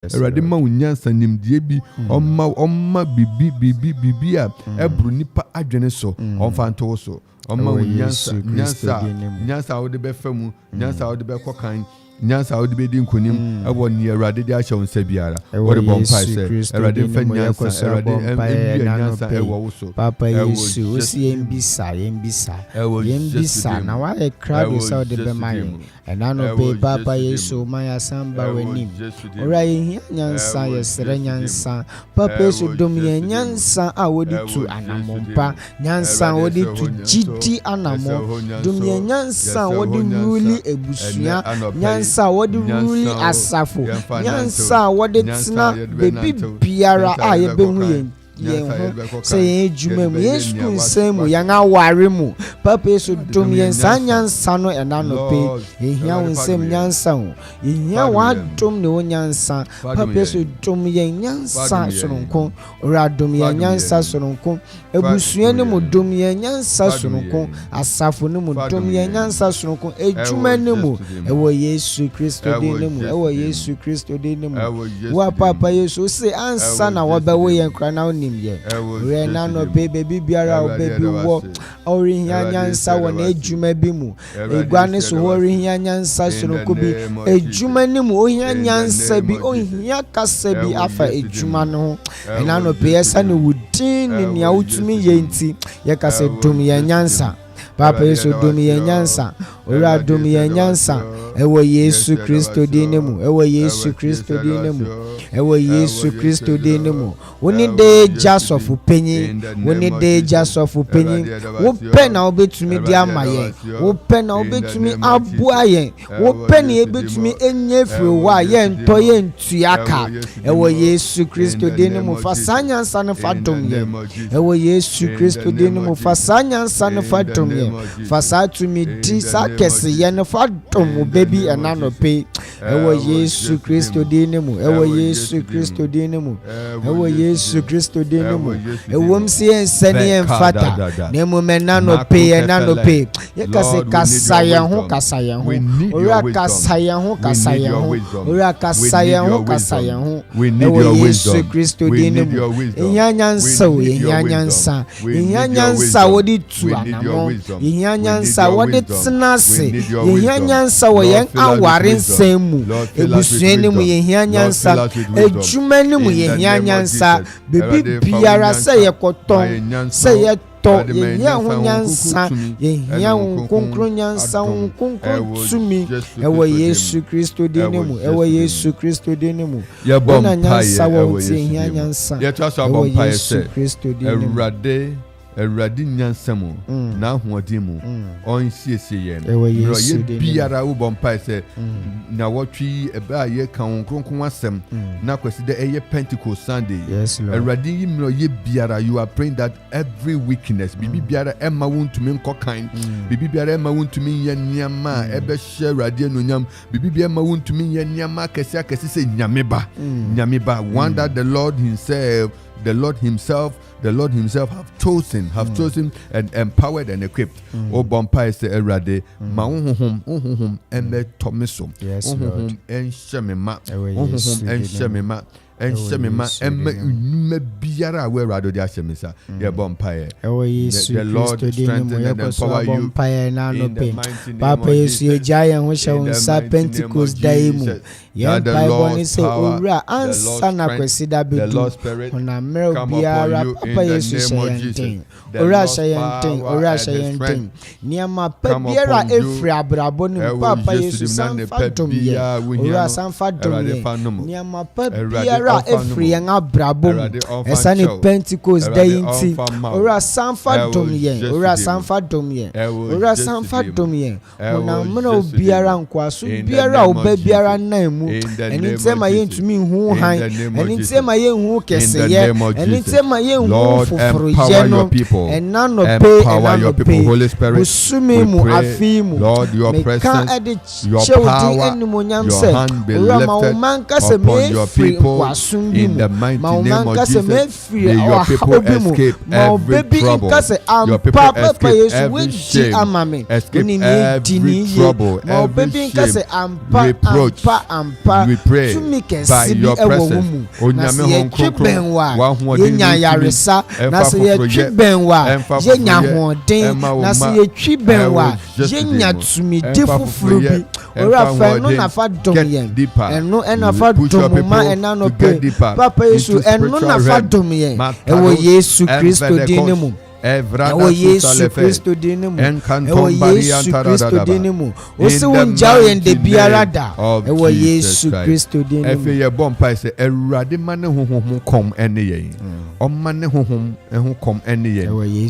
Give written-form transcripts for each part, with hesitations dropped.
Erade ma unyansa nimdie bi omma bibi a ebru nipa adwene so onfanto so omma unyansa wo de befa mu nyansa wo de bekokan nyansa wo de bedi nkonim ebo ni erade de acha unsa biara wo de bompa se erade fa nyansa erade nyansa ewo wo so papa yesu osi yembisa na wa e crowd so de be mai enano pe papa yesu maya samba wenim ora ye nyansa yesere nyansa papa yesu dom ye nyansa a wodi tu anamompa nyansa wodi tu jidi anamo dom ye nyansa wodi ruli ebusua nyansa wodi ruli asafo nyansa wodi tsna bebi biara a ye behu ye say jumem yes kun say mu yanga ware mu papa yesu dom yen sanyansa no enano pe ehia won sem nyansa ho ehia wa dom ne wonyansa papa yesu dom yen nyansa soronko ora dom yen nyansa soronko ebusua ne mu dom yen nyansa soronko asafo ne mu dom yen nyansa soronko ejuma ne mu ewo yesu kristo de ne mu ewo yesu kristo de ne mu wa papa yesu say ansa na wa bewo yen kra na oni we na no baby biara o baby wo ori nyansa wona ejuma bi mu egwane so ori nyansa sonoko bi ejuma ni mu ohia nyansa bi ohia kasa bi afa ejuma no na no pe esa ne wudin ni nia utumi yenti ye kasa dum ye nyansa papa yesu dum ye nyansa ora dum ye nyansa ewo yesu kristo dinemu ewo yesu kristo dinemu ewo yesu kristo dinemu woni de jasofu penyi woni de jasofu penyi wo pe na obetumi di amaye wo pe na obetumi abua ye wo pe na ebetumi enyefiri wa ye nto ye ntuaka ewo yesu kristo dinemu fasanya nsa fa dom ye ewo yesu kristo dinemu fasanya nsa fa dom ye fasatu mi di sa kese ye no fa dom baby enano pe ewo yesu kristo dinemu ewo yesu kristo dinemu ewo yesu kristo dinemu ewo msi ensani enfata nemu menano pe ye kase kasaya ho ora kasaya ho ora kasaya ho ewo yesu kristo dinemu inyanyansa wodi tu anamo inyanyansa wodi tnase inyanyansa wo yen aware nsemu ebusuani mu ye nyansa ejumani mu ye nyansa bebi biara se ye koton se ye to ye ho nyansa ye ho konkro nyansa ho konkro tumi ewo yesu kristo dinemu ewo yesu kristo dinemu ye bom nyansa wo ti ye nyansa ye trust bom pa yesu kristo dinemu Eradi nyansamo na hoɔden mu on siesie yen ro ye biara wo bompa se na wotwi ebe a ye kan kronkron asem na kwesi de eye Pentecost Sunday eradi yimro ye biara you are praying that every weakness bibi biara emma wontumi nkokan bibi biara emma wontumi ye niama ebe hye eradi enonyam bibi biara emma wontumi ye niama akesi se nyameba one that the Lord himself have chosen and empowered and equipped. O bompa is erade ma honhom eme tomiso honhom enshemema emme biara we rado dia shemisa ye bompa the Lord strengthen and empower you na no pe papa yesu ye giant ho she sa Pentecost day mu ye bible ni say owura ansa na kwesida bedu ona mero biara papa yesu sheyenten owura sheyenten niama pa biara efri abrabo ni papa yesu sanfa dom ye owura sanfa dom ye niama pa biara efri en abrabo esani Pentecost day nti owura sanfa dom ye ona mero biara nkwaso biara oba biara nan anytime I ain't me who high, anytime I ain't who kese, anytime I ain't who for people, and none of pay, empower your people, Holy Spirit. Lord, your presence, your power, your hand be lifted upon your people. In the mighty name of Jesus, may your people escape every trouble. Your people escape every shame. Escape every trouble, every shame, reproach. We pray by your presence. Onyame hon kronkron wa hoden na se ye twibenwa yenya hoden na se ye twibenwa yenya tumi defufuru bi ora fa no na fa dom yen eno ena fa dom ma ena no pe papa Yesu eno na fa dom yen ewo Yesu Kristo din mu ewo Yesu Kristo din mu ewo Yesu Kristo din mu ose wonjaw yen de biara da ewo Yesu Kristo din mu efe ye bompa se Awurade ma ne honhom kom ene yen Oma ne honhom ehun kom ene yen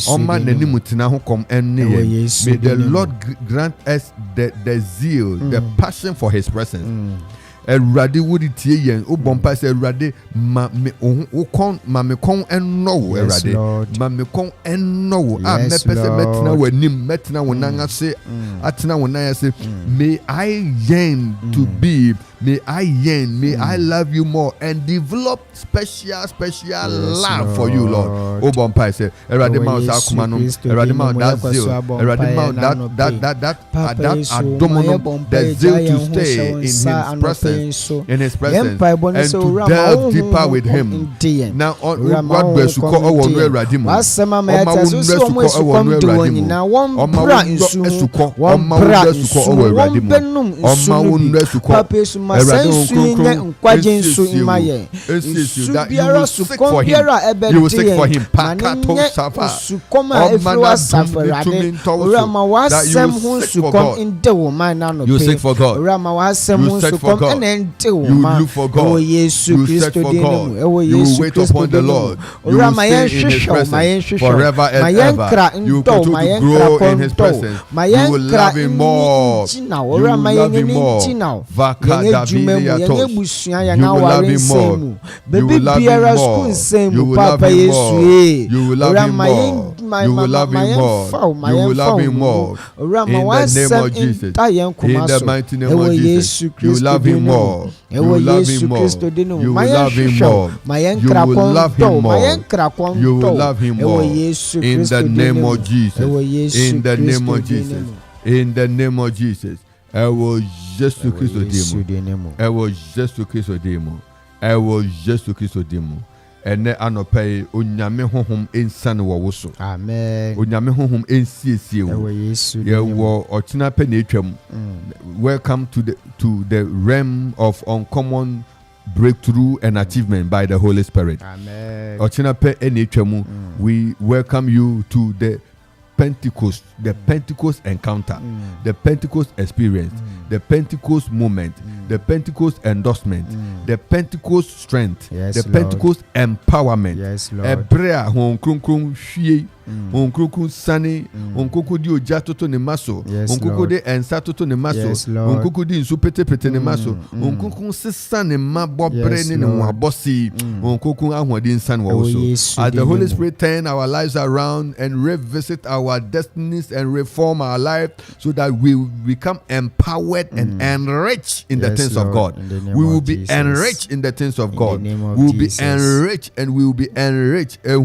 Oma nanimu tina ho kom ene yen. May the Lord grant us the zeal, the passion for his presence. Awurade wodi tie yen o bompa se Awurade ma me kon enno wo Awurade ma me kon enno wo a me pese metina wanim metina wonan ase atena wonan ase. May I yearn to be, may I love you more and develop special love for you, Lord. O bompa se Awurade ma sa kuma no Awurade ma that zeal, Awurade ma that adomo, the zeal to stay in his presence. In his presence and to delve deeper with him. Now, what bless you call our Radimu? You will seek for him. You seek for God. You look for God. You search for God. You wait upon the Lord. You will stay in his presence forever and ever. You continue to grow in his presence. You will love him more. You will love him more. You will love him more. You will love him more. You will love him more. You will love him more. You will love him more. You will love him more. In the name of Jesus. In the mighty name of Jesus. You will love him more. You will love him more. You will love him more. You will love him more. You will love him more. In the name of Jesus. In the name of Jesus. In the name of Jesus. I will just to Christ demo. I will just to Christ demo. I will just to Christ demo. Ene anopai onyame honhom ensan wo woso. Amen. Onyame honhom ensiesie wo. Ye wo ochina pe na etwam. Welcome to the realm of uncommon breakthrough and achievement by the Holy Spirit. Amen. Ochina pe na etwam. We welcome you to the Pentecost, the Pentecost encounter, the Pentecost experience, the Pentecost moment, the Pentecost endorsement, the Pentecost strength, the Pentecost empowerment. Yes, Lord. Ebrea hon krunkrum hwie, hon krunkrum sane, hon koko di oja toto ne maso, hon koko de ensa toto ne maso, hon koko di nsu pete ne maso, hon koko sesa ne mabobre ne wabosi, hon koko ahwadi nsan wo so. As the Holy Spirit turn our lives around and revisit our destinies and reform our life so that we become empowered and enriched in the things of God. We will be enriched in the things of God. We will be enriched and we will be enriched. Na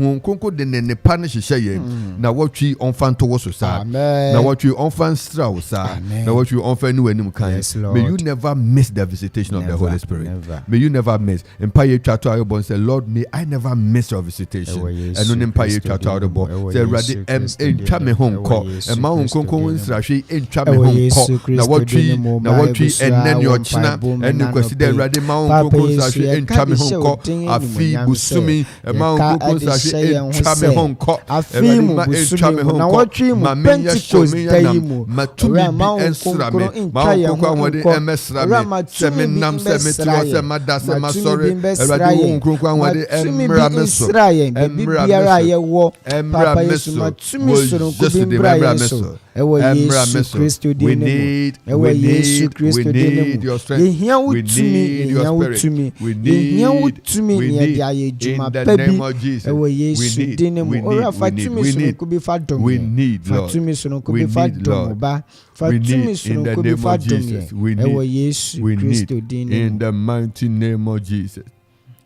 what we on to was na what we on strauss na what we on new anim kan. May you never miss the visitation of the Holy Spirit. May you never miss. Empire Chato Ayobon said, Lord, may I never miss your visitation. And on Empire Chato Ayobon say, Radi me home call and Mount Conco Strashi in Chame home call. Now what tree and then your china and you consider Radi Mount Conco Strashi in Chame home call. A fee Busumi and Mount Conco Strashi in Chame home call. A fee Chame home call. Mamia show me Matumi and Srame. Mount Conco MS Rame. Seminam Semetro Semada Semasore. Radi Conco Emra Meso. Emra Meso. Just to the we need your strength. We need your spirit. We need in the name of Jesus. We need Lord. We need Lord. We need in the name of Jesus. We need in the mighty name of Jesus.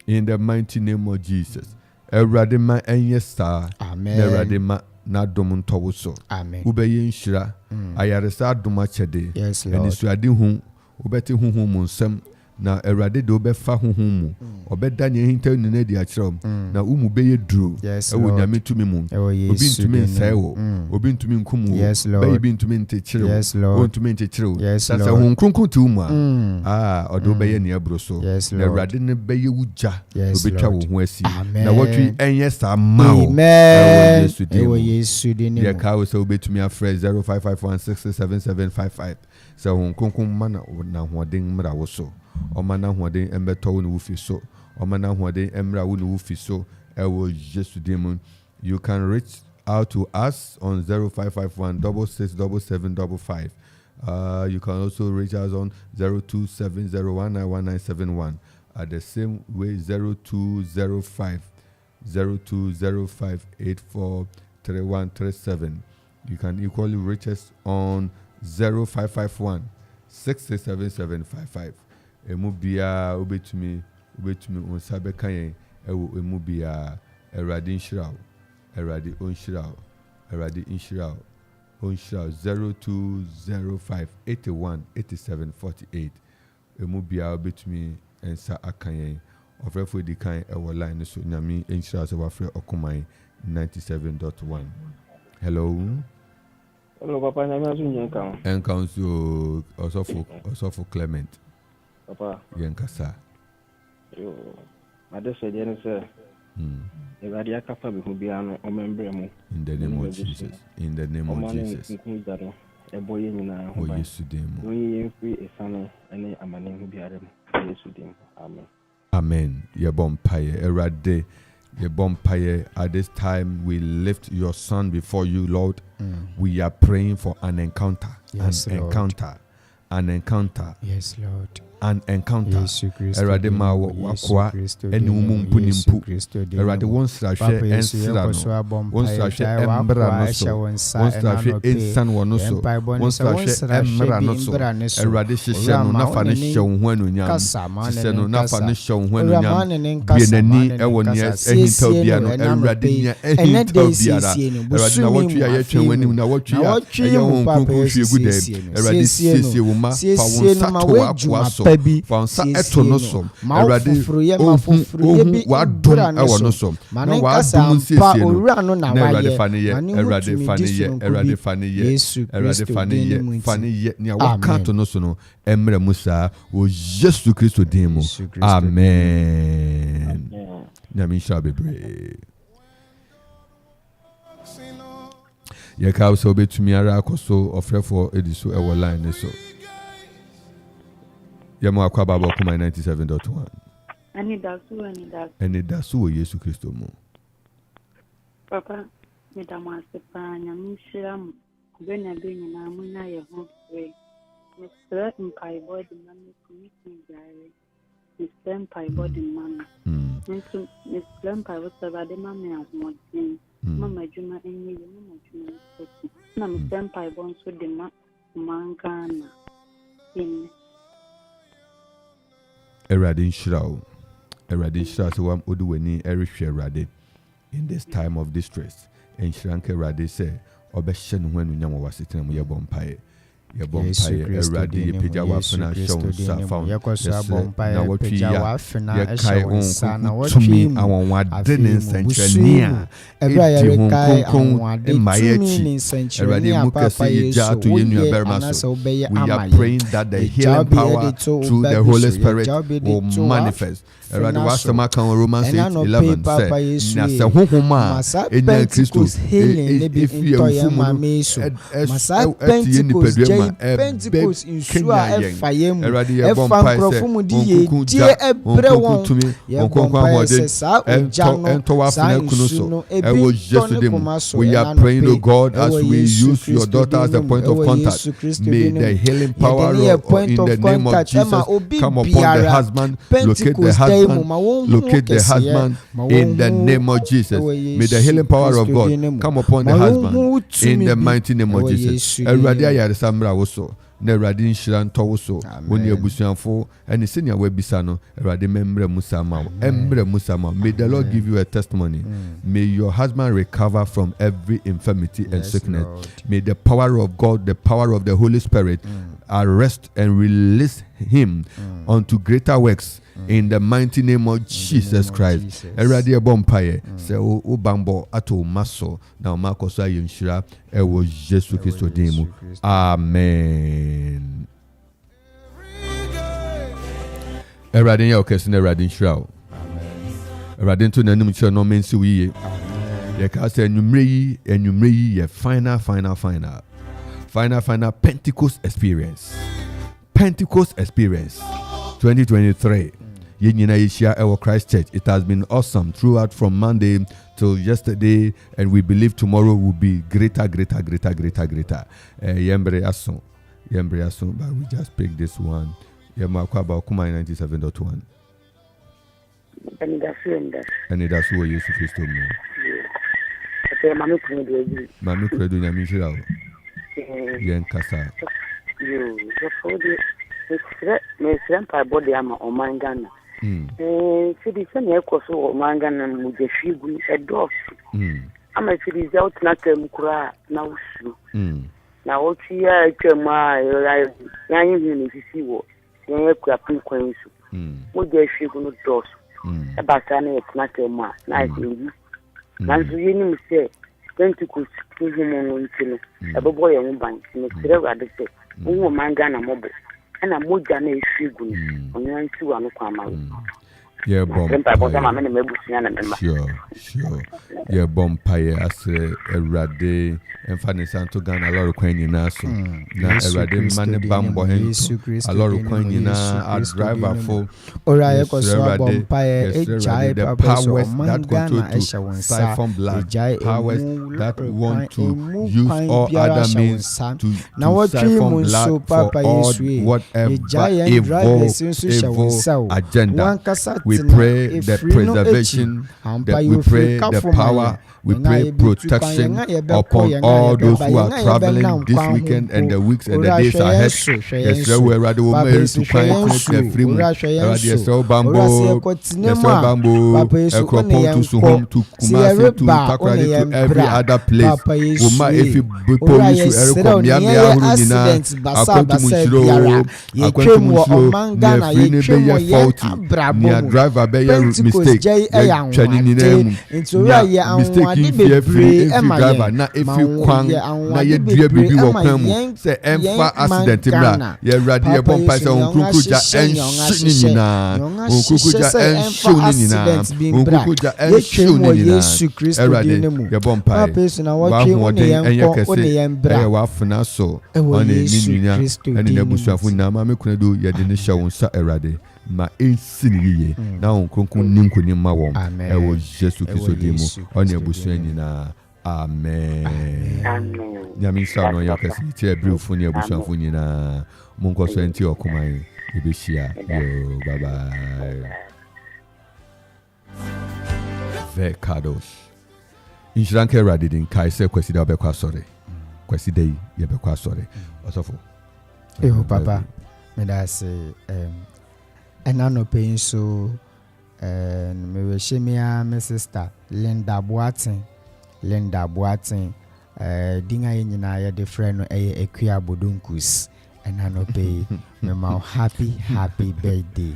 In the mighty name of Jesus. Erade ma enye star. Amen. Erade ma na dom ntowo so. Amen. Ubeye nhyira. Ayaresa adom achede. Yes, Lord. Enisuade hu. Ubete hu mu nsem. Na erade de obefa hu mu. Obeda nye hinta nene di akyerem. Na umu beye duro. Ewo nyame tumi mu. Obi ntumi nsaewo. Obi ntumi nkumu. Obi ntumi ntekyerem. Ontumi ntekyerem. Sasa hu nkronkron ti umu a. Odo beye ne abro so. Na erade ne beye wuja. Obetwa wo ho asi. Na watwi enye sa ma o. Ewo Yesu de ne. Ye ka wo so obetumi afre 0551667755. So hu nkronkron mana na hoden mra wo so. Omana huade embeto wo wufi so. Omana huade emra wo wufi so. Ewo Jesu demon. You can reach out to us on 0551 667755. You can also reach us on 0270191971. At the same way 0205843137. You can equally reach us on 0551 667755. Emubia obetumi onsabe kan ewo emubia erade nshiraw erade onshiraw erade nshiraw onshiraw 0205818748 emubia obetumi ensa akan ofrefo di kan ewo line so nyame nshiraw so wafre okoman 97.1. Hello Papa, nyame aso nyenkan enkan so osofo Clement Papa, Yankasa. Yo, Madessa Jennifer. The Akropong will be an omembremo. In the name of Jesus. In the name of Jesus. A boy in a oh, yes, to them. We free a son and a man who be Adam. Yes, to them. Amen. Amen. Your bonfire, a rad day. Your bonfire. At this time, we lift your son before you, Lord. We are praying for an encounter. Yes, an Lord. encounter. An encounter. Yes, Lord. An encounter. Erade ma wakwa eni umumpu nimpu. Erade wonsrahwe ensira no. Wonsrahwe embra no so. Wonsrahwe ensan wono so. Wonsrahwe embra no so. Erade hihye no nafa ne hye wo ho anunyam. Hihye no nafa ne hye wo ho anunyam. Bienani ewo ne ehinta obia no. Erade nya ehinta obiara. Erade na wotwe aye twen wanim na wotwe aye wo nkonko hwie gude. Erade siesie wo ma fa wonsa to akwa so. Fansa eto no som erade ohun wa dom ewo no som na wa dom siesie no na erade faniye erade faniye erade faniye erade faniye faniye ni wa kanto no so no emre musa o Jesu Kristo din mu amen nyame sha bebre ye ka so betumi ara akoso ofrefo ediso ewo line ne so Yamo Akwaba Bokuma 97.1. Anidaso Yesu Kristo mo. Papa, Madam Asepanya, Mishiram, Bena Beni Namuna Yahoo, Mr. Empire Body Money Committee Diary, Mr. Empire Body Money. Mr. Empire was the Vademame as Montin, Mamma Juma and you, Mamma Juma, Mr. Empire Bones with the Mankana. Erade nhyiraw so wam oduweni erehwe erade in this time of distress enhyiranka erade say obehye no ho anunyam wo wasetena mu yebompae erade yepeja wafena show safa na wotwi ya kai on tumi awon wade ne nsantrania erade kai awon wade tumi erade mukase yeja to yenu Barima so we are praying that the healing power through the Holy Spirit will manifest. Erade wasema kan Romans 8:11 say na se honhoma enya Kristo efi enfumu masa Pentecost insua efayem efankrofum di ye die ebre won we are praying to God as we use your daughter as a point of contact. May the healing power in the name of Jesus come upon the husband, locate the husband in the name of Jesus. May the healing power of God come upon the husband in the mighty name of Jesus. Erade ayare samra woso na Awurade nhyira ntɔwo so woni abusuafo ɛne senia wabisa no Awurade memre musa ma emre musa ma. May the Lord give you a testimony. May your husband recover from every infirmity and sickness. Lord. May the power of God, the power of the Holy Spirit arrest and release him unto greater works in the mighty name of Jesus Christ. Eradiebompaye se o bambo ato maso na makoso ayinshira ewo Jesu Kristo dimu. Amen. Eradi ya okesi na eradi nshira. Amen. Eradi nto na num chiro no mensi wiye. Ye ka se enumre yi ye final Pentecost experience. 2023. Yinina Yeshia Ewo Christ Church. It has been awesome throughout from Monday till yesterday, and we believe tomorrow will be greater. Yembre aso, but we just pick this one. Yemakwa ba Kumai 97.1. Anidaso wo Yesu Kristo mu. Mami kredo nyami shira. Yen kasa. Yo, Mesra pa body ama omangana. Fidi sene ekoso omangana mu de figu edof. Ama fidi za otna tem kura na usu. Na ochi ya etwema ya yin ni sisi wo. Yen ekura pin kwansu. Mo de figu no dos. E ba sa na etna tem a na ibi. Na nzu yini mu se Pentecost kuhumo no ntino. E bobo ye mban. Mesra wa de se. Wo mangana mobo. And I'm more than a figure. On two and yeah, bomb. Sure. Yeah, bompire as a rade and Fanny Santo Gan, a lot of coin in us. Now, a rade man, bambo, a lot of coin in a driver for or I was bompire, the powers that control to siphon blood, powers that want to use all other means to siphon blood for all whatever evil agenda. We pray the preservation, we pray the power, we pray protection upon all those who are traveling this weekend and the weeks and the days ahead. Yes, we are ready to find freedom. Akropong-Akuapem to Kumasi to Takrady to every other place. Uma efi police erekom yamia hurunina akwantumusiro ne free ne be ye faulty ne driver be ye mistake twani ni na mu mistake free driver na efi kwan na ye dua bibi wo kwan mu se emfa accident mra ye rade ye bompa se onkukuja enhyinina onkukuja enhyinina onkukuja enhyinina Yesu Kristo dine mu ye bompa wa hoden enye kese ye wa funa so one ninunya ene na busuafo na ma mekunado ye de ne hye wonsa erade ma ensiniye na onkonkon ninkoni ma won e wo Yesu Kristo dine mu one abusuanyina amen nyame nsa no yakase ti ebrefo ne abusuafo nyina monkoso enti okoman ebehia yo bye bye Vekados Inshranke radidin kai se kwesi da obekwa sore kwesi dei ye bekwa sore osofo papa me da se enano pein so me we shemia me sister Linda Boatin dinga ye nyina ye de friend no eye ekua bodonkus enano pay me ma happy birthday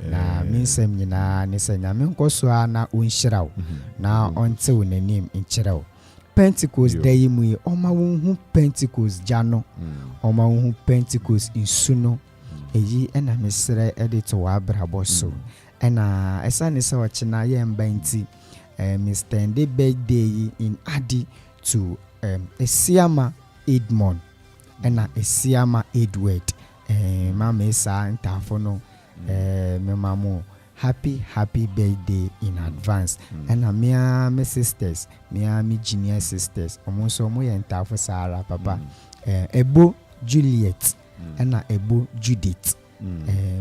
na minsem nyina ne senya me nkoso na onhyiraw na onte wonanim nkyiraw Pentecost day mu oma wonhu Pentecost jano oma wonhu Pentecost insuno eyi ena mesere edito wa abrabo so ena esane se ochina ye mbanti Mr. Nde birthday in adi to Esiama Edmond ena Esiama Edward mama esa ntafo no memamu happy birthday in advance and me sisters me junior sisters omonso mo ye ntafo sara papa ebo Juliet and ebo Judith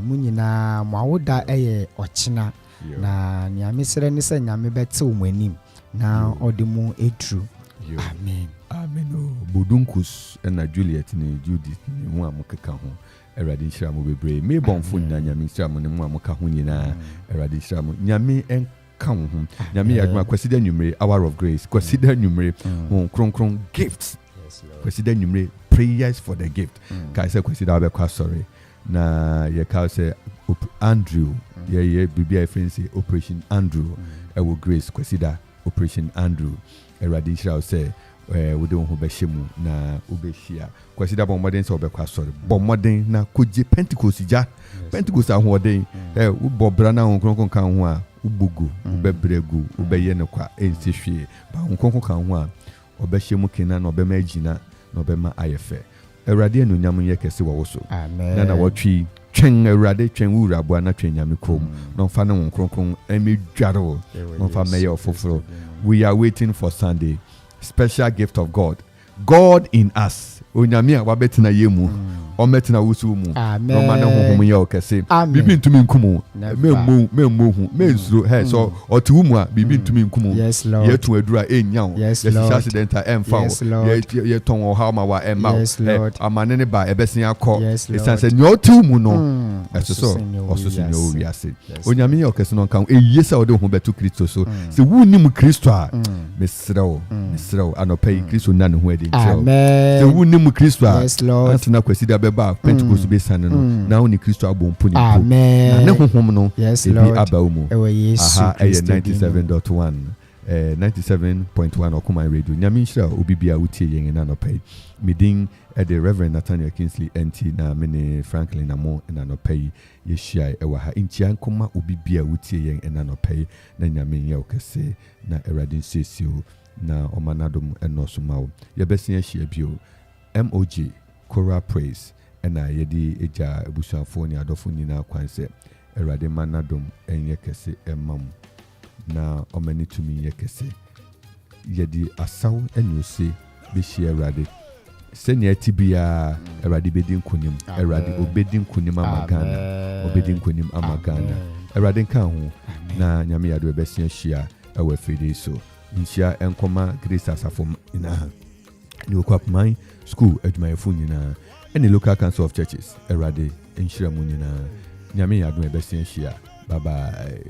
munyina mwawoda eye ochina na nyame sere ni se nyame bete omanim na odemu etru amen Ameno Budunkus and Juliet ni Judith ni mwa mukeka ho Erade nhyira mo bebre me bonfo na nyame nhyira mo ne mwa muka ho nyina Erade nhyira mo nyame enka ho nyame yadma kwasida nwumre hour of grace kwasida nwumre kronkron gifts kwasida nwumre prayers for the gift ka say kwasida obekwa sorry na ye ka say Andrew ye bibia friend say Operation Andrew ewo grace kwasida Operation Andrew Erade nhyira say we don't have a shemu na ubeshia kwasida bomodin so obekwa sorry bomodin na koje Pentecost ja Pentecost ahode ubobra na honkronkon kan ho a ubugu ubebregu ubeye ne kwa ensehwie ba honkronkon kan ho a obeshemu kena na obema agina na obema ayefe Erade anunyam ye kese wo so amen na watwi twen Erade twen wura bo na twen nyame krom no fa ne honkronkon emedwaro no fa meye ofoforo. We are waiting for Sunday. Special gift of God in us. Onyame a wabetina yemu o metina wusu mu no mane honhom ye okese bibi ntumi nkumu me nsuro he so otu mu a bibi ntumi nkumu ye tu adura enyaw ye accident emfa ye ton o ha ma wa emma amane ne ba ebesin akọ esanse ni otu mu no eso osusu ni o wiase onyame ye okese no kan eyesa ode ho betu Kristo so se wunim Kristo a mesrew anopai Kristo na ne ho adi se wunim Kristo a antina kwasida beba Pentecost be sane no na oni Kristo abompo ni amen na ne honhom no ebi abaumu aha 97.1 97.1 Okuma radio nyame nhyira obibia utie yen na no pay midin the Reverend Nathaniel Kingsley Entsie na mene Franklin Amo na no pay yeshia ewa ha intia nkoma obibia utie yen na no pay na nyame ye okese na Erade sesio na omanadom enosumawo yebesia hia bio MOG Choral Praise ena yedi eja ebusuafo ni adofo nyina kwanse Erade manadom enye kese emam na omani tumi ye kese yedi asaw enose be share Erade senya tibia Erade bedin kunim Erade obedin kunim amagana obedin kunim amagana Erade kan ho na nyame yado ebesia hia ewa fede so nhyia enkoma Grace Asafo ina ni Akuffo school adwumayefo nyina and the local council of churches Erade enhyira mu nyina nyame yado ebesia hia bye bye.